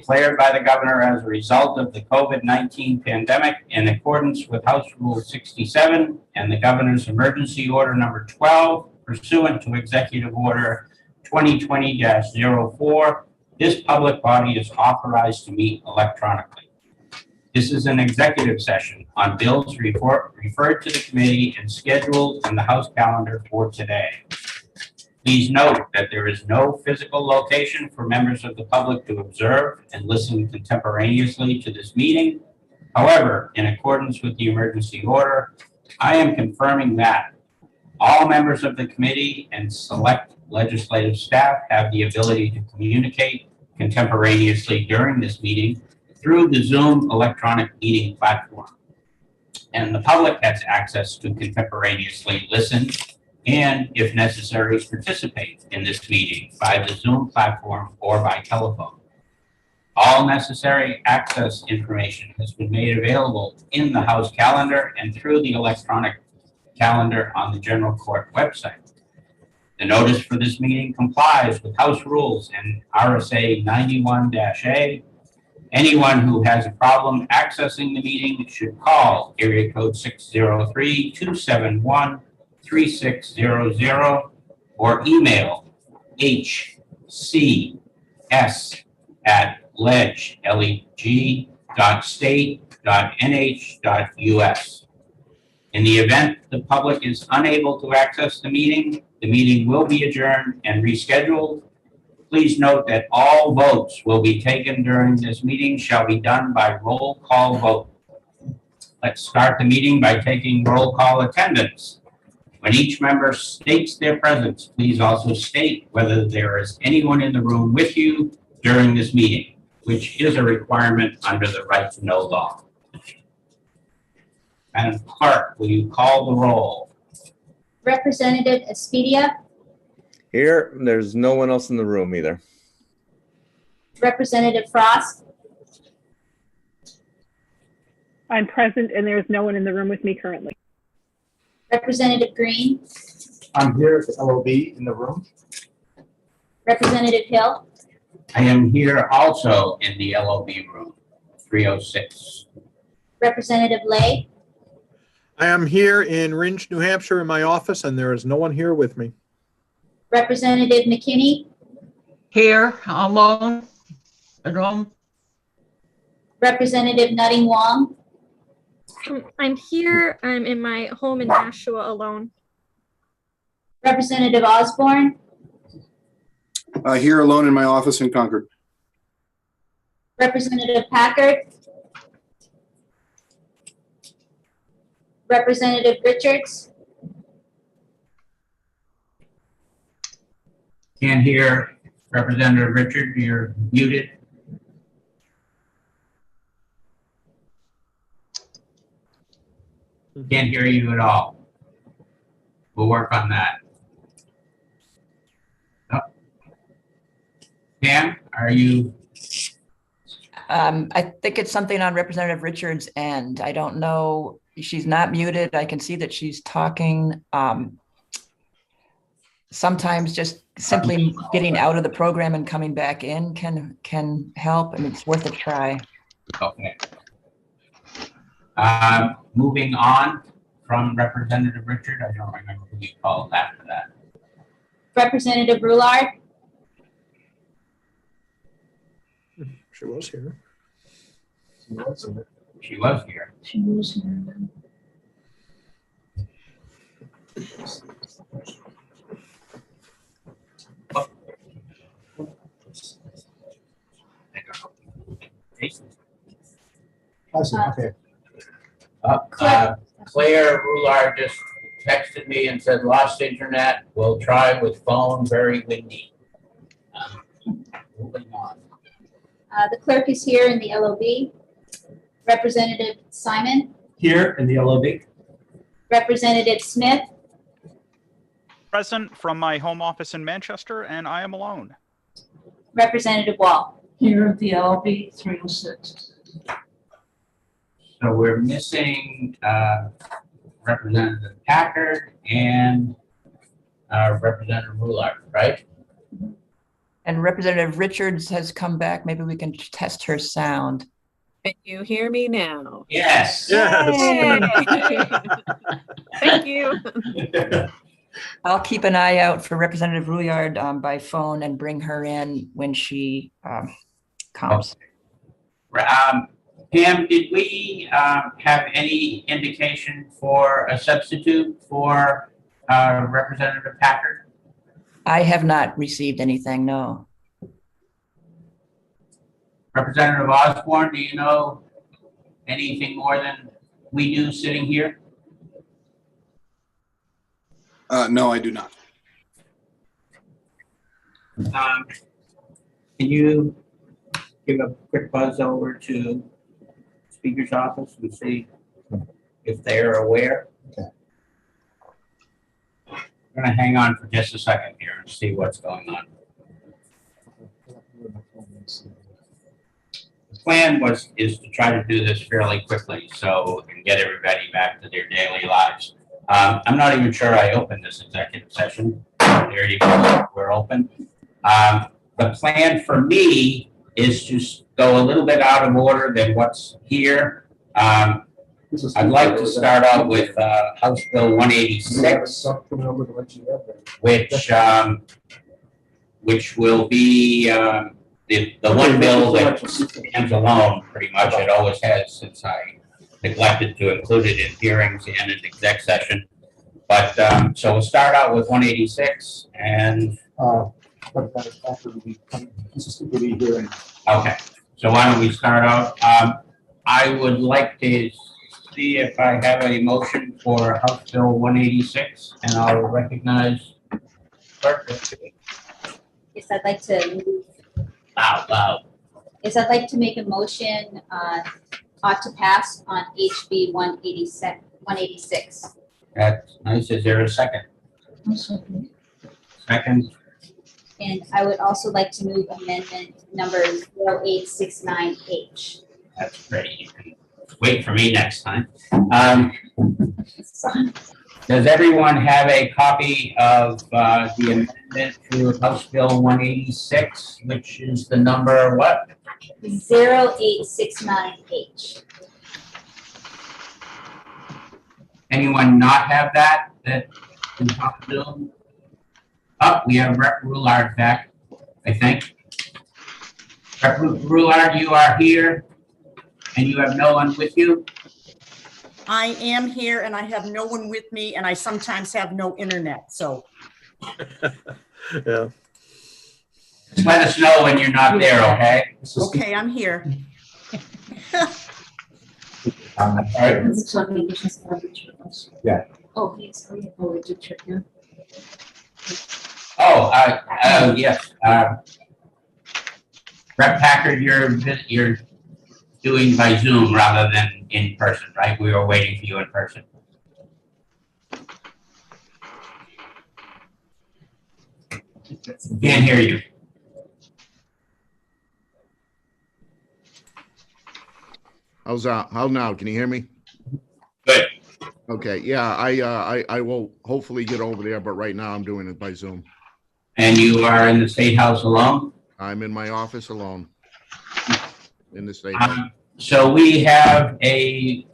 declared by the governor as a result of the COVID-19 pandemic in accordance with House Rule 67 and the governor's emergency order number 12 pursuant to Executive Order 2020-04. This public body is authorized to meet electronically. This is an executive session on bills referred to the committee and scheduled in the House calendar for today. Please note that there is no physical location for members of the public to observe and listen contemporaneously to this meeting. However, in accordance with the emergency order, I am confirming that all members of the committee and select legislative staff have the ability to communicate contemporaneously during this meeting through the Zoom electronic meeting platform. And the public has access to contemporaneously listen and, if necessary, participate in this meeting by the Zoom platform or by telephone. All necessary access information has been made available in the House calendar and through the electronic calendar on the General Court website. The notice for this meeting complies with House rules and RSA 91-A. Anyone who has a problem accessing the meeting should call area code 603-271-3600 or email hcs@leg.state.nh.us. In the event the public is unable to access the meeting will be adjourned and rescheduled. Please note that all votes will be taken during this meeting shall be done by roll call vote. Let's start the meeting by taking roll call attendance. When each member states their presence, please also state whether there is anyone in the room with you during this meeting, which is a requirement under the Right to Know law. Madam Clerk, will you call the roll? Representative Espedia. Here, there's no one else in the room either. Representative Frost. I'm present and there is no one in the room with me currently. Representative Green. I'm here at the LOB in the room. Representative Hill. I am here also in the LOB room, 306. Representative Lay. I am here in Rindge, New Hampshire in my office, and there is no one here with me. Representative McKinney. Here, alone, at home. Representative Nutting Wong. I'm here. I'm in my home in Nashua alone. Representative Osborne. Here alone in my office in Concord. Representative Packard. Representative Richards. Can't hear Representative Richard, you're muted. Can't hear you at all. We'll work on that. Oh. Pam, are you? I think it's something on Representative Richards' end. I don't know. She's not muted. I can see that she's talking. Sometimes just simply getting out of the program and coming back in can help. I mean, it's worth a try. Okay. Moving on from Representative Richard, I don't remember who you called after that. Representative Roulard. She was here. She was here. She was here. Okay. Claire Roulard just texted me and said, lost internet, we'll try with phone, very windy. Moving on. The clerk is here in the LOB. Representative Simon. Here in the LOB. Representative Smith. Present from my home office in Manchester, and I am alone. Representative Wall. Here at the LB 306. So we're missing Representative Packard and Representative Roulard, right? And Representative Richards has come back. Maybe we can test her sound. Can you hear me now? Yes. Yes. Yay! Thank you. I'll keep an eye out for Representative Rouillard by phone and bring her in when she comes. Pam, did we have any indication for a substitute for Representative Packard? I have not received anything, no. Representative Osborne, do you know anything more than we do sitting here? No, I do not. Can you give a quick buzz over to Speaker's office and see if they're aware? Okay. I'm gonna hang on for just a second here and see what's going on. The plan is to try to do this fairly quickly so we can get everybody back to their daily lives. I'm not even sure I opened this executive session. There you go, we're open. The plan for me is to go a little bit out of order than what's here. I'd like to start out with House Bill 186, which will be the one bill that stands alone pretty much. It always has since I neglected to include it in hearings and in exec session. But so we'll start out with 186 and okay. So why don't we start out? I would like to see if I have a motion for House Bill 186, and I'll recognize clerk. Yes, I'd like to move. Loud. Yes, I'd like to make a motion ought to pass on HB 186. That's nice. Is there a second? Second. And I would also like to move amendment number 0869H. That's great. You can wait for me next time. Does everyone have a copy of the amendment to House Bill 186, which is the number what? 0869H. Anyone not have that? That can talk to them? Oh, we have Rep. Roulard back, I think. Rep. Roulard, you are here, and you have no one with you? I am here and I have no one with me and I sometimes have no internet, so. Yeah. Just let us know when you're not there, okay? Okay, I'm here. All right. Yeah. Oh, yes. Oh, we did check, yeah. Oh, yes. Rep. Packard, you're doing by Zoom rather than in person, right? We were waiting for you in person. Can't hear you. How's that? How now? Can you hear me? Good. Okay. Yeah, I will hopefully get over there, but right now I'm doing it by Zoom. And you are in the State House alone? I'm in my office alone in the State House. So we have a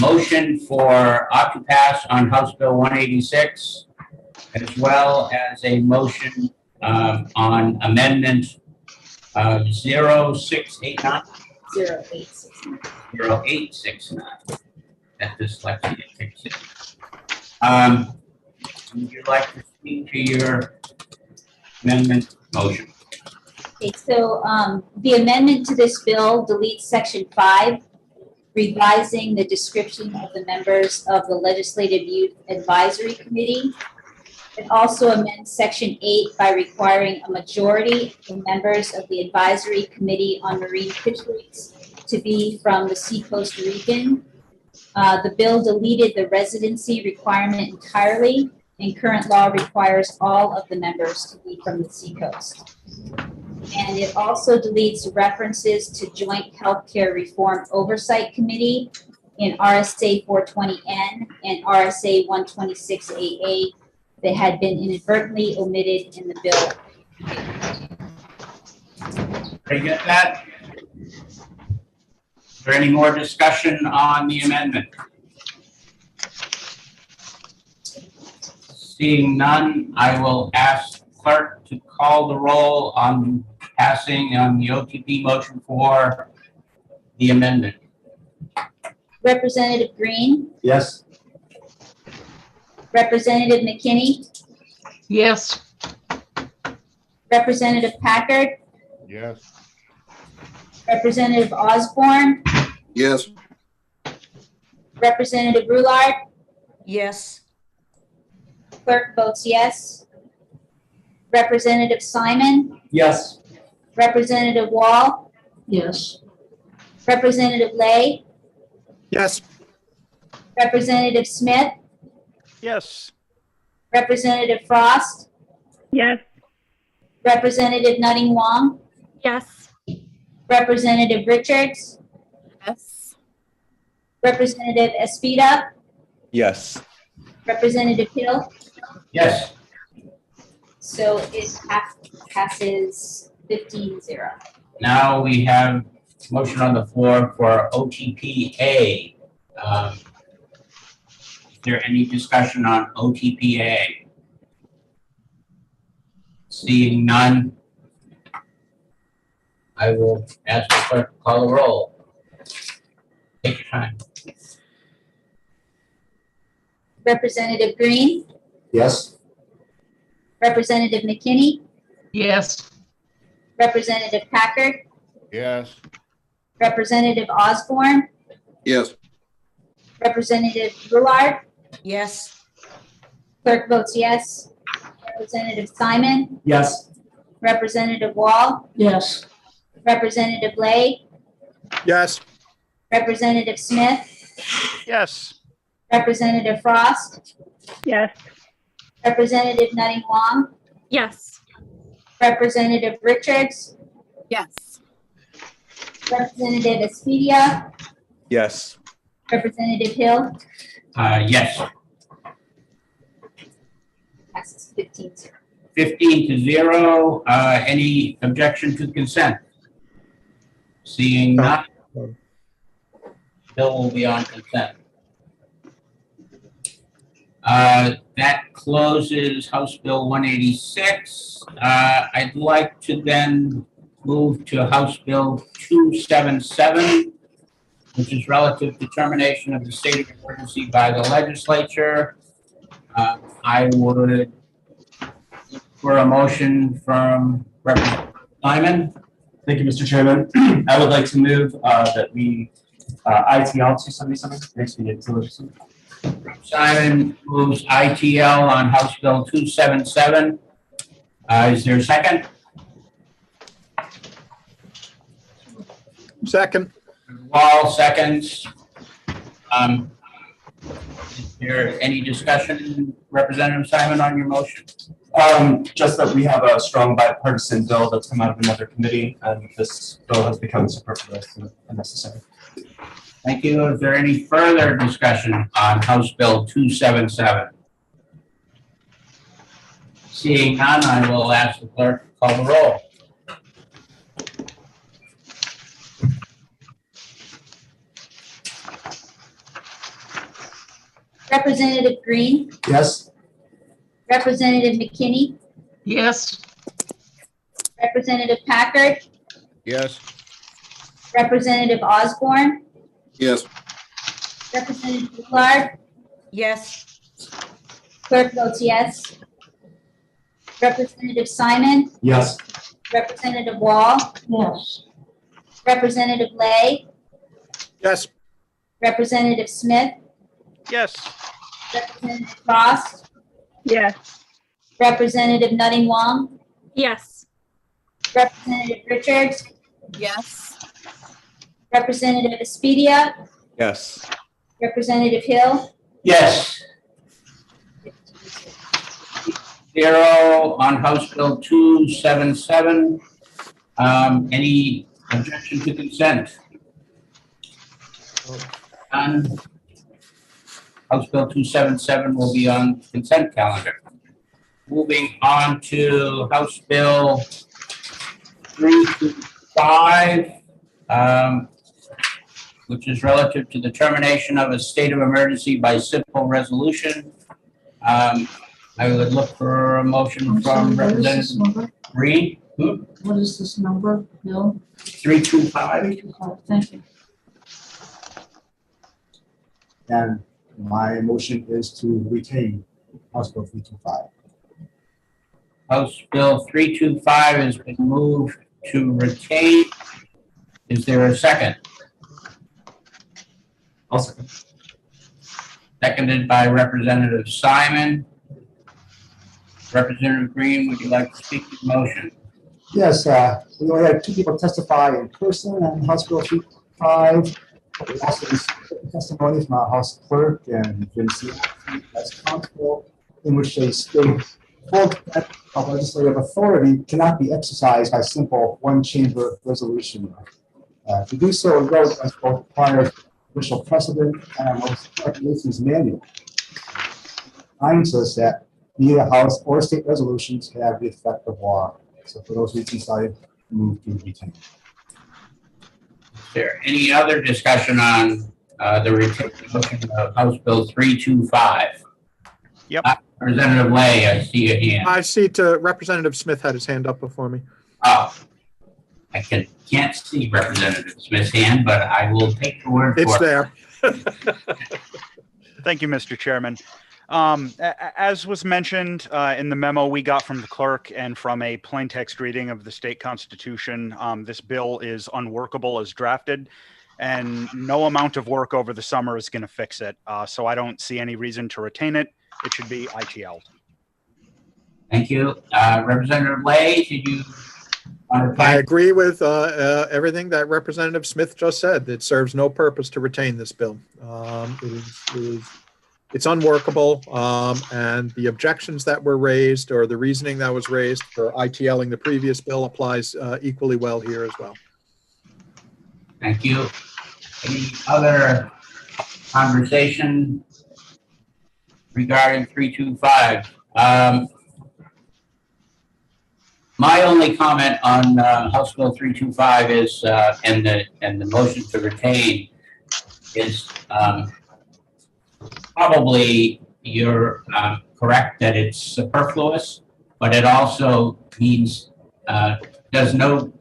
motion for ought to pass on House Bill 186, as well as a motion on amendment 0689. 0869. 0869. That dyslexia kicks in. Would you like to speak to your amendment motion? Okay, so the amendment to this bill deletes section 5, revising the description of the members of the Legislative Youth Advisory Committee. It also amends section 8 by requiring a majority of members of the Advisory Committee on Marine Fisheries to be from the Seacoast region. The bill deleted the residency requirement entirely, and current law requires all of the members to be from the Seacoast. And it also deletes references to Joint Healthcare Reform Oversight Committee in RSA 420N and RSA 126AA that had been inadvertently omitted in the bill. Everybody get that? Is there any more discussion on the amendment? Seeing none, I will ask clerk to call the roll on passing on the OTP motion for the amendment. Representative Green, Yes. Representative McKinney, Yes. Representative Packard, Yes. Representative Osborne, Yes. Representative Roulard, Yes. clerk votes yes. Representative Simon, Yes. Representative Wall, Yes. Representative Lay, Yes. Representative Smith, Yes. Representative Frost, Yes. Representative Nutting Wong, Yes. Representative Richards, Yes. Representative Espita, Yes. Representative Hill. Yes. So it passes 15-0. Now we have motion on the floor for OTPA. Is there any discussion on OTPA? Seeing none, I will ask the clerk to call the roll. Take your time. Representative Green, Yes. Representative McKinney, Yes. Representative Packard, Yes. Representative Osborne, Yes. Representative Roulard, Yes. clerk votes yes. Representative Simon, Yes. Representative Wall, Yes. Representative Lay, Yes. Representative Smith, Yes. Representative Frost, Yes. Representative Nutting Wong, Yes. Representative Richards, Yes. Representative Espedia, Yes. Representative Hill, Yes. passes 15-0. 15-0. Any objection to consent? Seeing none, bill will be on consent. That closes House Bill 186. I'd like to then move to House Bill 277, which is relative to termination of the state of emergency by the legislature. I would look for a motion from Representative Simon. Thank you, Mr. Chairman. I would like to move that we ITL 277 next meeting. Simon moves ITL on House Bill 277. Is there a second? Second. Wall seconds. Is there any discussion, Representative Simon, on your motion? Just that we have a strong bipartisan bill that's come out of another committee, and this bill has become superfluous and unnecessary. Thank you. Is there any further discussion on House Bill 277? Seeing none, I will ask the clerk to call the roll. Representative Green, Yes. Representative McKinney, Yes. Representative Packard, Yes. Representative Osborne, Yes. Representative Roulard, Yes. clerk votes yes. Representative Simon, Yes. Representative Wall, Yes. Representative Lay, Yes. Representative Smith, Yes. Representative Frost, Yes. Representative Nutting Wong, Yes. Representative Richards, Yes. Representative Espedia, Yes. Representative Hill, Yes. 0 on House Bill 277. Any objection to consent? None. House Bill 277 will be on consent calendar. Moving on to House Bill 5, which is relative to the termination of a state of emergency by simple resolution. I would look for a motion from Representative Green. What is this number, Bill? 325. Thank you. And my motion is to retain House Bill 325. House Bill 325 has been moved to retain. Is there a second? I'll second. Seconded by Representative Simon. Representative Green, would you like to speak to the motion? Yes, we only had 2 people testify in person on House Bill 325. We also received testimony from our House Clerk and Vince as counsel, in which they state full extent of legislative authority cannot be exercised by simple one-chamber resolution. To do so, vote as both prior official precedent and our most current nation's manual. Reminds us that neither House or state resolutions have the effect of law. So for those reasons, I move to retain. Is there any other discussion on the retention of House Bill 325? Yep. Representative Lay, I see a hand. I see Representative Smith had his hand up before me. Oh, I can't see Representative Smith's hand, but I will take the word for it. It's there. Thank you, Mr. Chairman. As was mentioned in the memo we got from the clerk and from a plain text reading of the state constitution, this bill is unworkable as drafted, and no amount of work over the summer is going to fix it. So I don't see any reason to retain it. It should be ITL'd. Thank you. Representative Lay, did you want to? I agree with everything that Representative Smith just said. It serves no purpose to retain this bill. It's unworkable, and the objections that were raised or the reasoning that was raised for ITLing the previous bill applies equally well here as well. Thank you. Any other conversation regarding 325? My only comment on House Bill 325 is, and the motion to retain is, probably you're correct that it's superfluous, but it also means there's no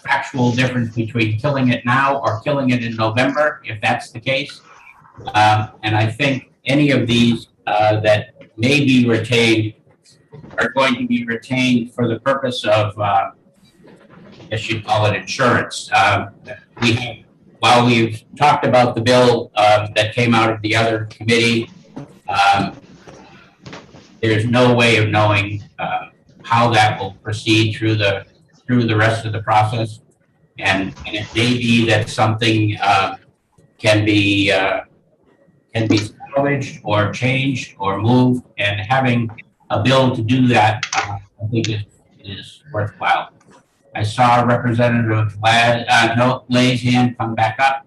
factual difference between killing it now or killing it in November, if that's the case. And I think any of these that may be retained are going to be retained for the purpose of, I guess you'd call it insurance. While we've talked about the bill that came out of the other committee, there's no way of knowing how that will proceed through the rest of the process, and it may be that something can be salvaged or changed or moved, and having a bill to do that, I think is worthwhile. I saw Representative Lay's hand come back up.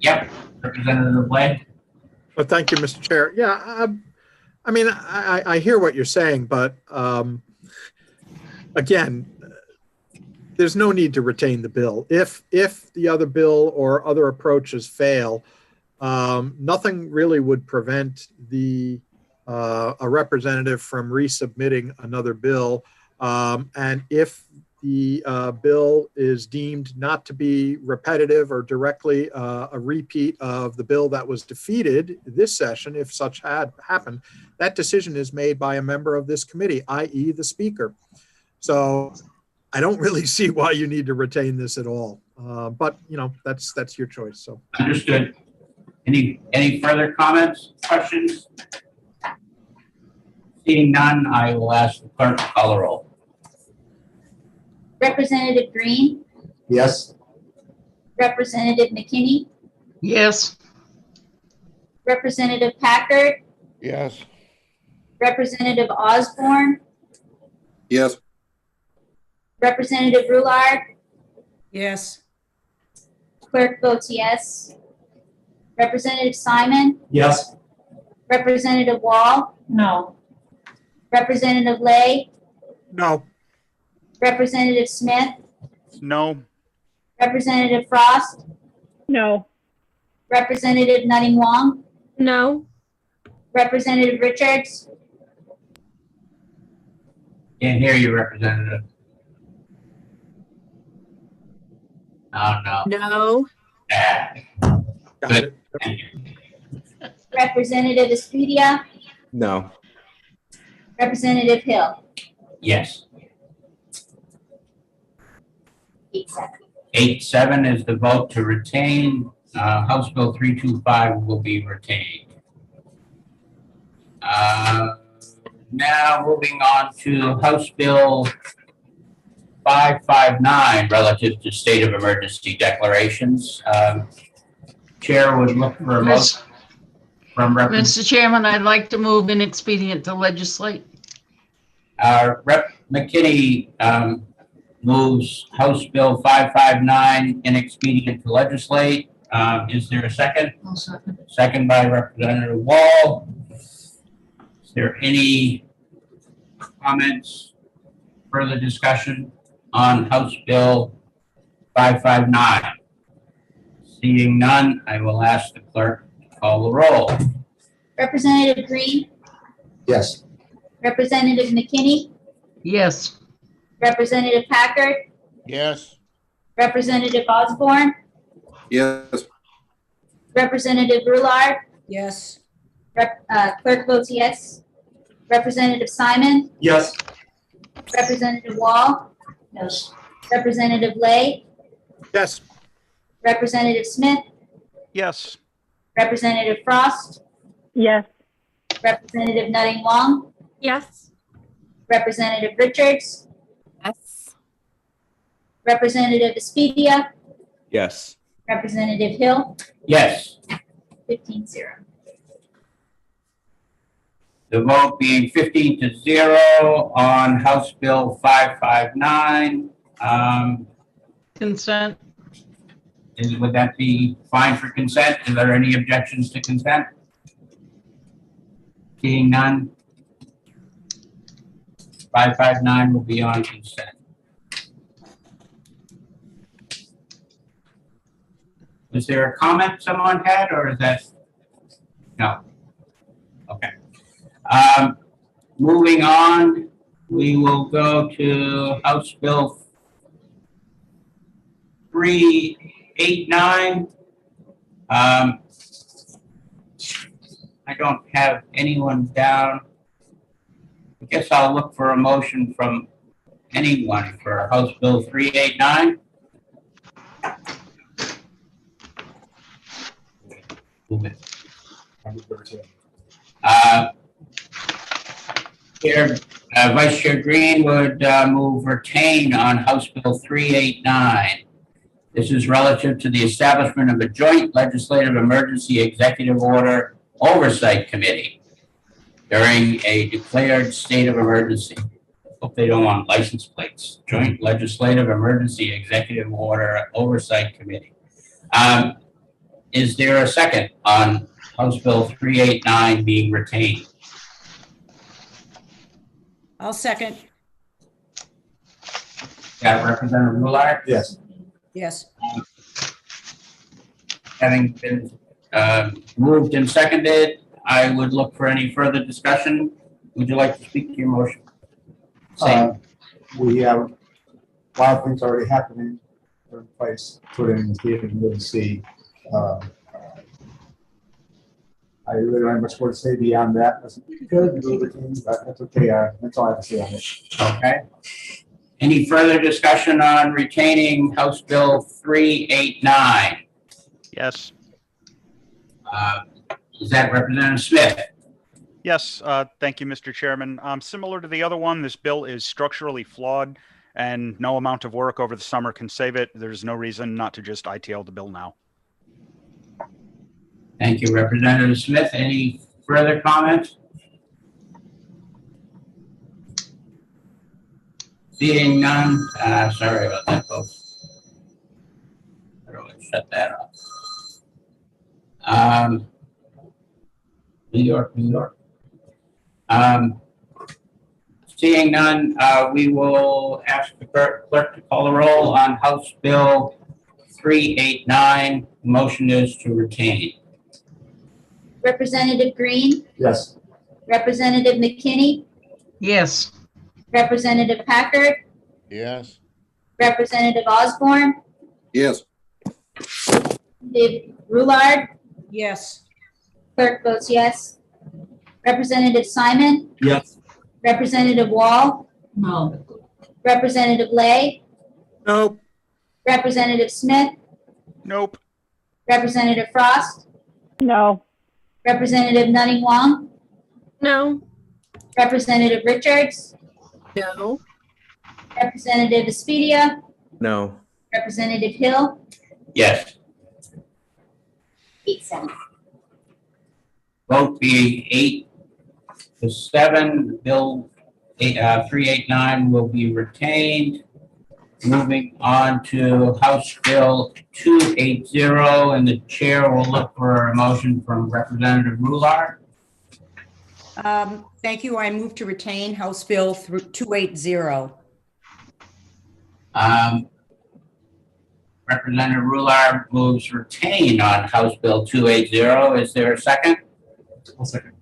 Yep, Representative Lay. Well, thank you, Mr. Chair. Yeah, I mean, I hear what you're saying, but again, there's no need to retain the bill. If the other bill or other approaches fail, nothing really would prevent a representative from resubmitting another bill. And if the bill is deemed not to be repetitive or directly a repeat of the bill that was defeated this session, if such had happened, that decision is made by a member of this committee, i.e. the speaker. So I don't really see why you need to retain this at all. But you know, that's your choice. So understood. Any further comments, questions? Seeing none, I will ask the clerk to call the roll. Representative Green, Yes. Representative McKinney, Yes. Representative Packard, Yes. Representative Osborne, Yes. Representative Roulard, Yes. clerk votes yes. Representative Simon, Yes. Representative Wall, No. Representative Lay, no. Representative Smith, No. Representative Frost, No. Representative Nutting Wong, No. Representative Richards, Can't hear you, Representative. Oh, no. No. Ah, Got Good. it. Thank you. Representative Espedia, No. Representative Hill. Yes. 8-7. 8-7 is the vote to retain. House Bill 325 will be retained. Now moving on to House Bill 559 relative to state of emergency declarations. Chair would look for a motion from Mr. Chairman, I'd like to move inexpedient to legislate. Rep. McKinney moves House Bill 559 inexpedient to legislate. Is there a second? I'll second. Second by Representative Wall. Is there any comments, further discussion on House Bill 559? Seeing none, I will ask the clerk to call the roll. Representative Green, Yes. Representative McKinney, Yes. Representative Packard, Yes. Representative Osborne, Yes. Representative Brulard, Yes. Clerk votes yes. Representative Simon, Yes. Representative Wall, Yes. Representative Lay, Yes. Representative Smith, Yes. Representative Frost, Yes. Representative Nutting Wong, Yes. Representative Richards, Yes. Representative Espedia, Yes. Representative Hill, Yes. 15-0. The vote being 15-0 on House Bill 559. Consent. Would that be fine for consent? Is there any objections to consent? Seeing none. 559 will be on consent. Was there a comment someone had, or is that? No. Okay. Moving on, we will go to House Bill 389. I don't have anyone down. I guess I'll look for a motion from anyone for House Bill 389. Move it. Vice Chair Green would move retain on House Bill 389. This is relative to the establishment of a joint legislative emergency executive order oversight committee during a declared state of emergency. Hope they don't want license plates. Joint legislative emergency executive order oversight committee. Is there a second on House Bill 389 being retained? I'll second. Got Representative Goulart? Yes. Yes. Having been moved and seconded, I would look for any further discussion. Would you like to speak to your motion? We have a lot of things already happening in place, put in state of emergency. I really don't have much more to say beyond that. That's good, but that's okay. That's all I have to say on it. Okay. Any further discussion on retaining House Bill 389? Yes. Is that Representative Smith? Yes, thank you, Mr. Chairman. Similar to the other one, this bill is structurally flawed and no amount of work over the summer can save it. There's no reason not to just ITL the bill now. Thank you, Representative Smith. Any further comments? Seeing none, sorry about that, folks. Shut that off. New York. Seeing none, we will ask the clerk to call the roll on House Bill 389. Motion is to retain. Representative Green, Yes. Representative McKinney, Yes. Representative Packard, Yes. Representative Osborne, Yes. Representative Roulard, Yes. clerk votes yes. Representative Simon, Yes. Representative Wall, No. Representative Lay, Nope. Representative Smith, Nope. Representative Frost, No. Representative Nutting Wong, No. Representative Richards, No. Representative Espedia, No. Representative Hill, Yes. 8-7. Vote be 8-7. Bill 389 will be retained. Moving on to House Bill 280, and the chair will look for a motion from Representative Roulard. Thank you. I move to retain House Bill 280. Representative Roulard moves retain on House Bill 280. Is there a second? I'll second.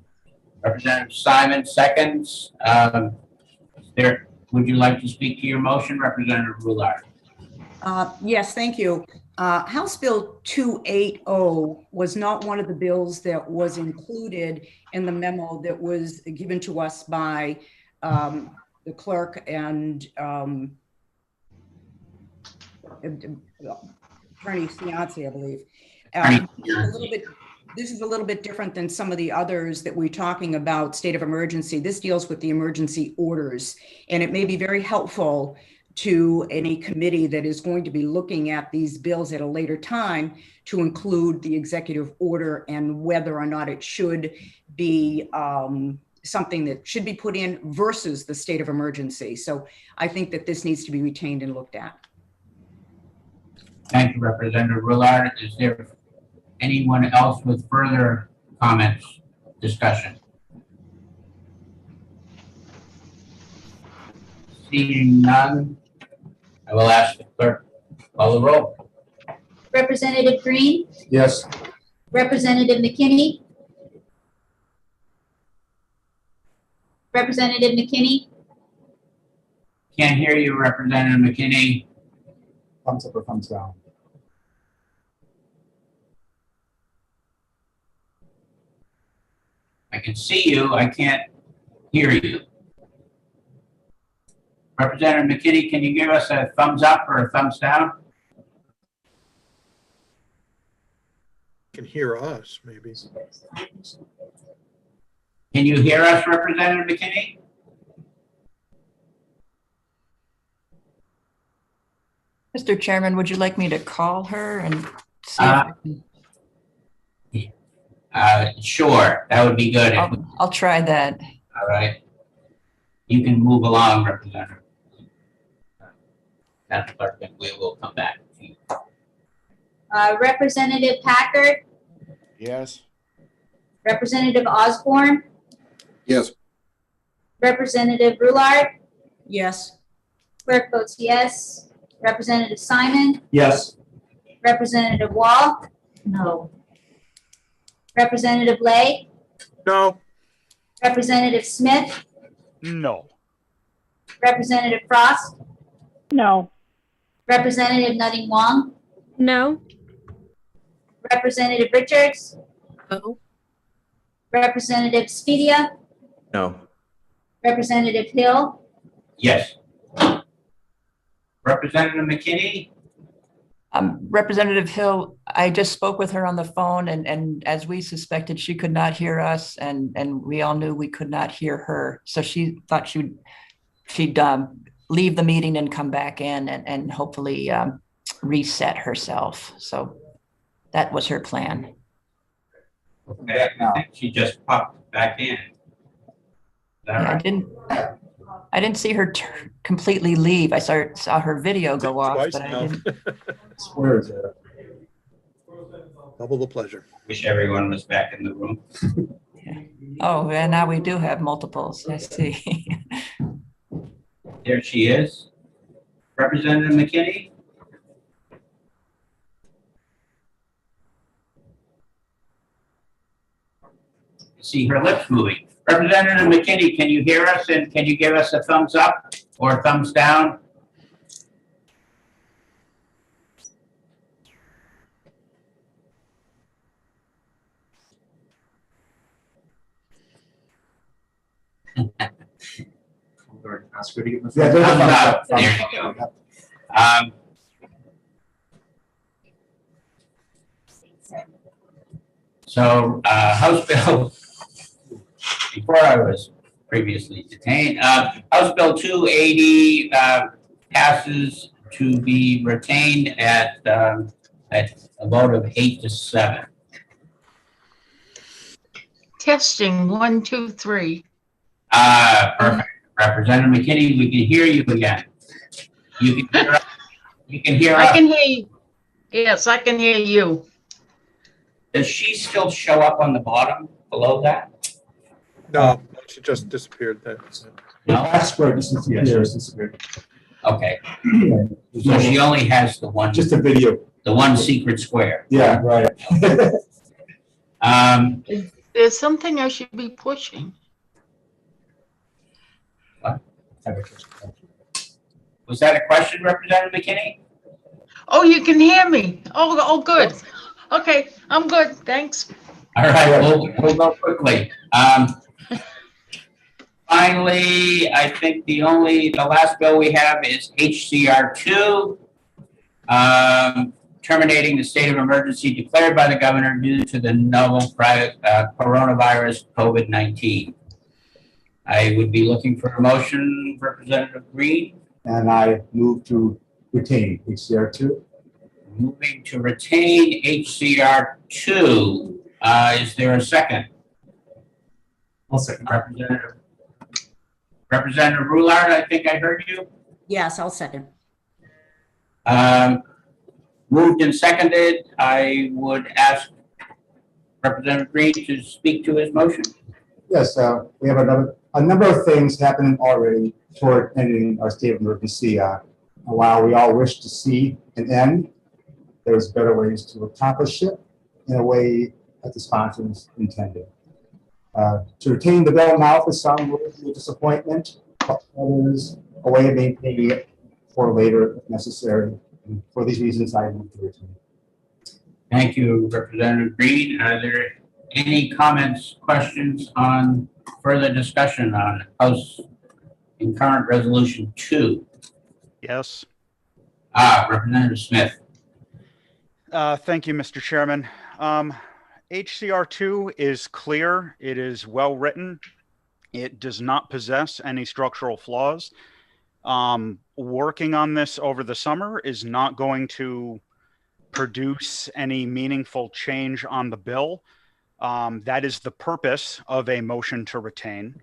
Representative Simon seconds. Would you like to speak to your motion, Representative Roulard? Yes, thank you. House Bill 280 was not one of the bills that was included in the memo that was given to us by the clerk and Attorney Fiance, I believe. This is a little bit different than some of the others that we're talking about, state of emergency. This deals with the emergency orders, and it may be very helpful to any committee that is going to be looking at these bills at a later time to include the executive order and whether or not it should be something that should be put in versus the state of emergency. So I think that this needs to be retained and looked at. Thank you, Representative Roulard. Is there anyone else with further comments, discussion? Seeing none, I will ask the clerk to call the roll. Representative Green, Yes. Representative McKinney, Representative McKinney, Can't hear you, Representative McKinney. Thumbs up or thumbs down? I can see you, I can't hear you. Representative McKinney, can you give us a thumbs up or a thumbs down? Can hear us, maybe. Can you hear us, Representative McKinney? Mr. Chairman, would you like me to call her and see? If I can... Sure, that would be good. I'll try that. All right. You can move along, Representative. Madam Clerk, and we will come back to you. Representative Packard, Yes. Representative Osborne, Yes. Representative Roulard, Yes. clerk votes yes. Representative Simon, Yes. Representative Wall, No. Representative Lay, No. Representative Smith, No. Representative Frost, No. Representative Nutting Wong, No. Representative Richards, No. Representative Spedia, No. Representative Hill, Yes. Representative McKinney? Representative Hill, I just spoke with her on the phone, and as we suspected, she could not hear us, and we all knew we could not hear her. So she thought she'd leave the meeting and come back in and hopefully reset herself. So that was her plan. Okay, I think she just popped back in. Is that Yeah, right? I didn't see her completely leave. I saw her video go off, Twice but I now. didn't. Square is there. Double the pleasure. Wish everyone was back in the room. Oh, and now we do have multiples. I see. There she is. Representative McKinney? See her lips moving. Representative McKinney, can you hear us and can you give us a thumbs up or a thumbs down? Ask her to give us- Yeah, thumbs up. There you go. So, House Bill, before I was previously detained, House Bill 280 passes to be retained at a vote of 8-7. Testing, 1, 2, 3. Perfect. Representative McKinney, we can hear you again. You can hear us. You can hear I us. can hear you. Yes, I can hear you. Does she still show up on the bottom below that? No, she just disappeared there. No? That's where this is, Yes. here, this is weird. Okay. So she only has the one. Just a video. The one secret square. Yeah, right. There's something I should be pushing. Was that a question, Representative McKinney? Oh, you can hear me. Oh, good. Okay, I'm good. Thanks. All right, we'll go quickly. Finally, I think the last bill we have is HCR 2, terminating the state of emergency declared by the governor due to the novel coronavirus COVID-19. I would be looking for a motion, Representative Green. And I move to retain HCR 2. Moving to retain HCR 2. Is there a second? I'll second. Representative Roulard, I think I heard you. Yes, I'll second. Moved and seconded. I would ask Representative Green to speak to his motion. Yes, we have a number of things happening already toward ending our state of emergency. While we all wish to see an end, there's better ways to accomplish it in a way that the sponsors intended. To retain the bill now for some will be a disappointment, but others a way of maintaining it for later if necessary. And for these reasons, I move to retain. Thank you, Representative Green. Are there any comments, questions on further discussion on House in current Resolution 2? Yes. Representative Smith. Thank you, Mr. Chairman. HCR2 is clear. It is well written. It does not possess any structural flaws. Working on this over the summer is not going to produce any meaningful change on the bill. That is the purpose of a motion to retain.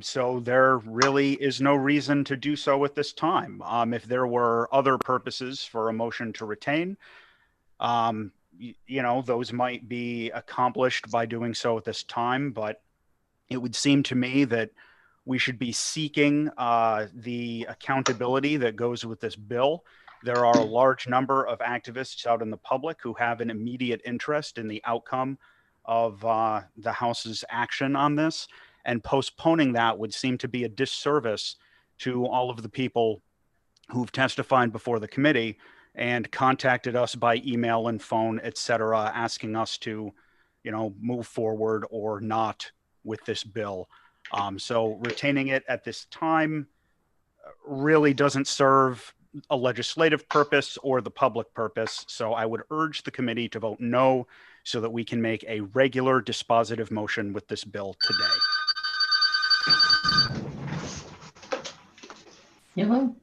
So there really is no reason to do so at this time. If there were other purposes for a motion to retain, you know, those might be accomplished by doing so at this time, but it would seem to me that we should be seeking the accountability that goes with this bill. There are a large number of activists out in the public who have an immediate interest in the outcome of the House's action on this, and postponing that would seem to be a disservice to all of the people who've testified before the committee and contacted us by email and phone, et cetera, asking us to, you know, move forward or not with this bill. So retaining it at this time really doesn't serve a legislative purpose or the public purpose. So I would urge the committee to vote no so that we can make a regular dispositive motion with this bill today. Hello?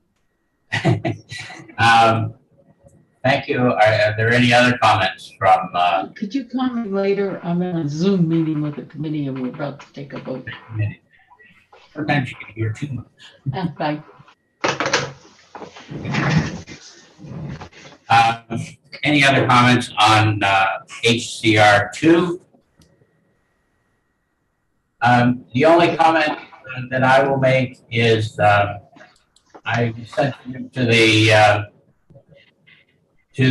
Thank you. Are there any other comments from Could you call me later? I'm in a Zoom meeting with the committee and we're about to take a vote. the committee? Sometimes you can hear too much. Bye. Any other comments on HCR 2? The only comment that I will make is I sent you to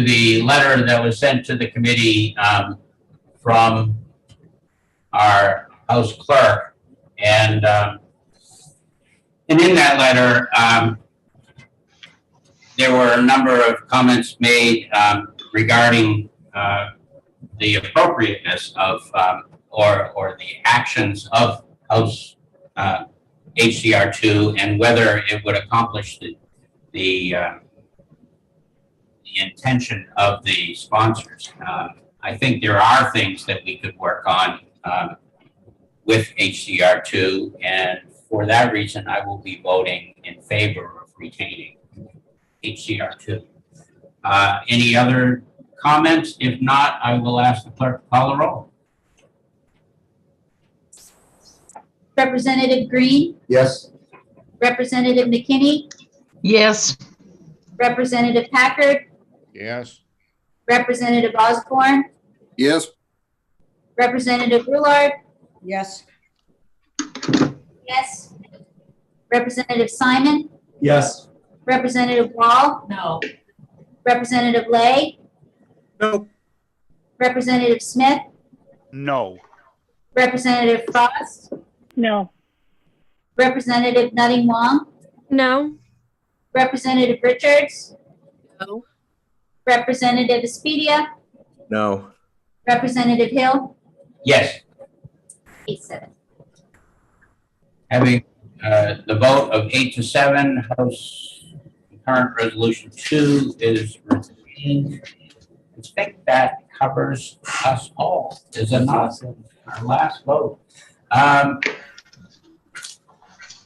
the letter that was sent to the committee from our House clerk, and in that letter, there were a number of comments made regarding the appropriateness of or the actions of House HCR2 and whether it would accomplish the intention of the sponsors. I think there are things that we could work on with HCR2, and for that reason, I will be voting in favor of retaining HCR2. Any other comments? If not, I will ask the clerk to call the roll. Representative Green, Yes. Representative McKinney, Yes. Representative Packard, Yes. Representative Osborne, Yes. Representative Roulard, Yes. yes. Representative Simon, Yes. Representative Wall, No. Representative Lay, Nope. Representative Smith, No. Representative Frost, No. Representative Nutting Wong, No. Representative Richards, No. Representative Espedia, No. Representative Hill, Yes. 8-7. Having the vote of 8 to 7, House current resolution 2 is retained. I think that covers us all. Is it not? Our last vote.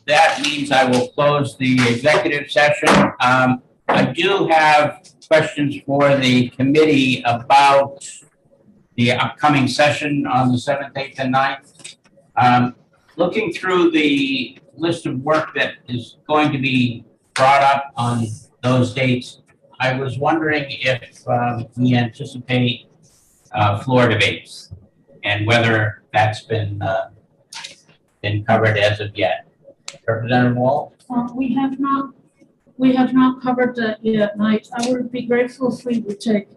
That means I will close the executive session. I do have questions for the committee about the upcoming session on the 7th, 8th, and 9th. Looking through the list of work that is going to be brought up on those dates, I was wondering if we anticipate floor debates and whether that's been covered as of yet. Representative Wall? We have not covered that yet, and I would be grateful if we would take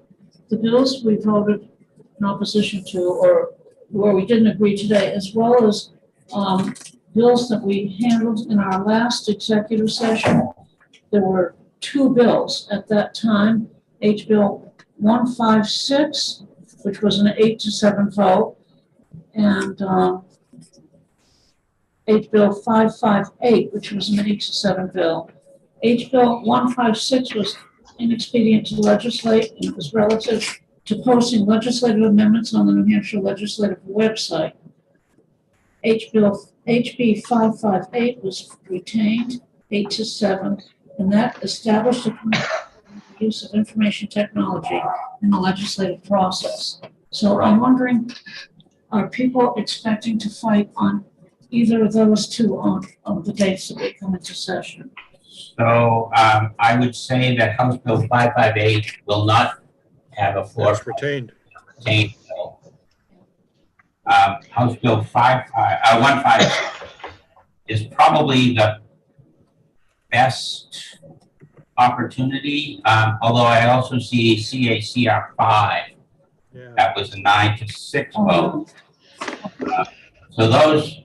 the bills we voted in opposition to, or where we didn't agree today, as well as bills that we handled in our last executive session. There were 2 bills at that time, H Bill 156, which was an 8 to 7 vote, and H Bill 558, which was an 8 to 7 bill. H Bill 156 was inexpedient to legislate, and it was relative to posting legislative amendments on the New Hampshire legislative website. HB 558 was retained, 8 to 7, and that established the use of information technology in the legislative process. So I'm wondering, are people expecting to fight on either of those 2 on the dates that we come into session? So I would say that House Bill 558 will not have a floor. That's retained. Retained bill. House Bill 150 is probably the best opportunity, although I also see CACR 5. Yeah. That was a 9 to 6 vote. So those,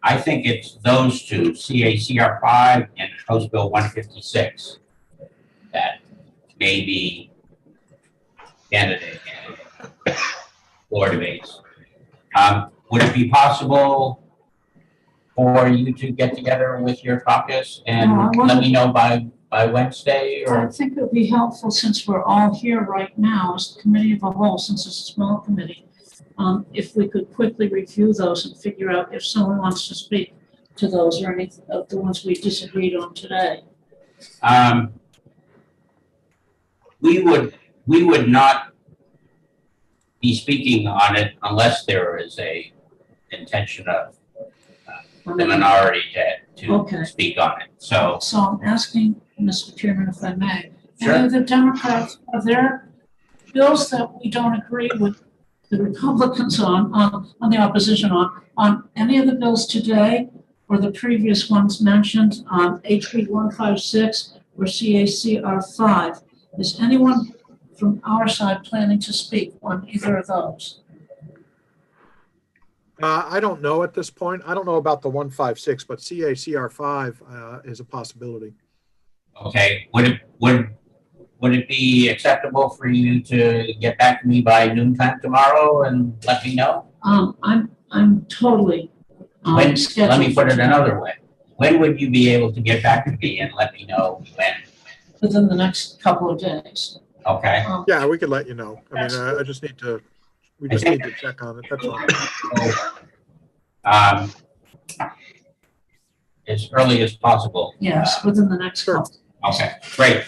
I think it's those 2, CACR 5 and House Bill 156, that may be candidate floor debates. Would it be possible for you to get together with your caucus and let me know by Wednesday? Or? I think it would be helpful, since we're all here right now as the committee of a whole, since it's a small committee, if we could quickly review those and figure out if someone wants to speak to those or any of the ones we disagreed on today. We would not be speaking on it unless there is a intention of the minority to speak on it. So I'm asking, Mr. Chairman, if I may, sure. any of the Democrats, are there bills that we don't agree with the Republicans on the opposition on any of the bills today, or the previous ones mentioned, HB 156 or CACR 5. Is anyone from our side planning to speak on either of those? I don't know at this point. I don't know about the 156, but CACR 5 is a possibility. Okay, would it be acceptable for you to get back to me by noontime tomorrow and let me know? I'm totally When, scheduled. let me put it another way. When would you be able to get back to me and let me know when? Within the next couple of days. Okay. Yeah, we could let you know. I mean, I just need to, we just need to check on it. That's all. As early as possible. Yes, within the next couple. Okay, great.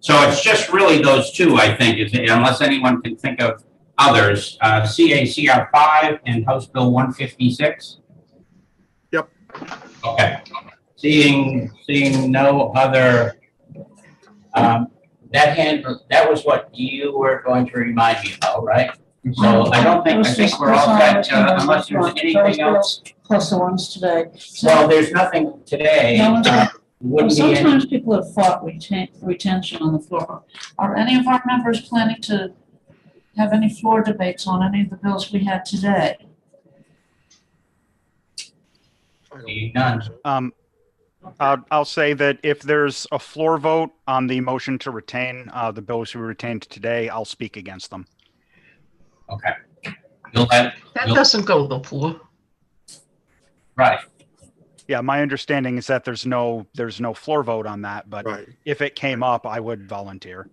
So it's just really those two, I think, unless anyone can think of others, CACR 5 and House Bill 156? Yep. Okay. Seeing no other, that was what you were going to remind me about, right? So I think we're all set, unless there's anything else. Plus the ones today. Well, there's nothing today. No one's Wouldn't be any- sometimes people have fought retention on the floor. Are any of our members planning to have any floor debates on any of the bills we had today? None. I'll say that if there's a floor vote on the motion to retain the bills we retained today, I'll speak against them. Okay. That doesn't go to the floor. Right. Yeah, my understanding is that there's no floor vote on that, but if it came up, I would volunteer.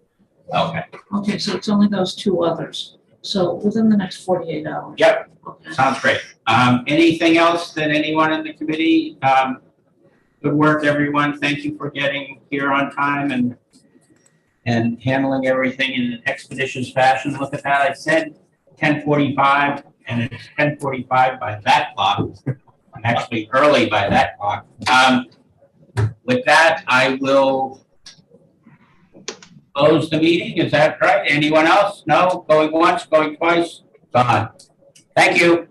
Okay. Okay, so it's only those two others. So within the next 48 hours. Yep. Sounds great. Anything else that anyone in the committee? Good work, everyone. Thank you for getting here on time and handling everything in an expeditious fashion. Look at that. I said 10:45 and it's 10:45 by that clock. I'm actually early by that clock. With that, I will close the meeting. Is that right? Anyone else? No? Going once, going twice? Gone. Thank you.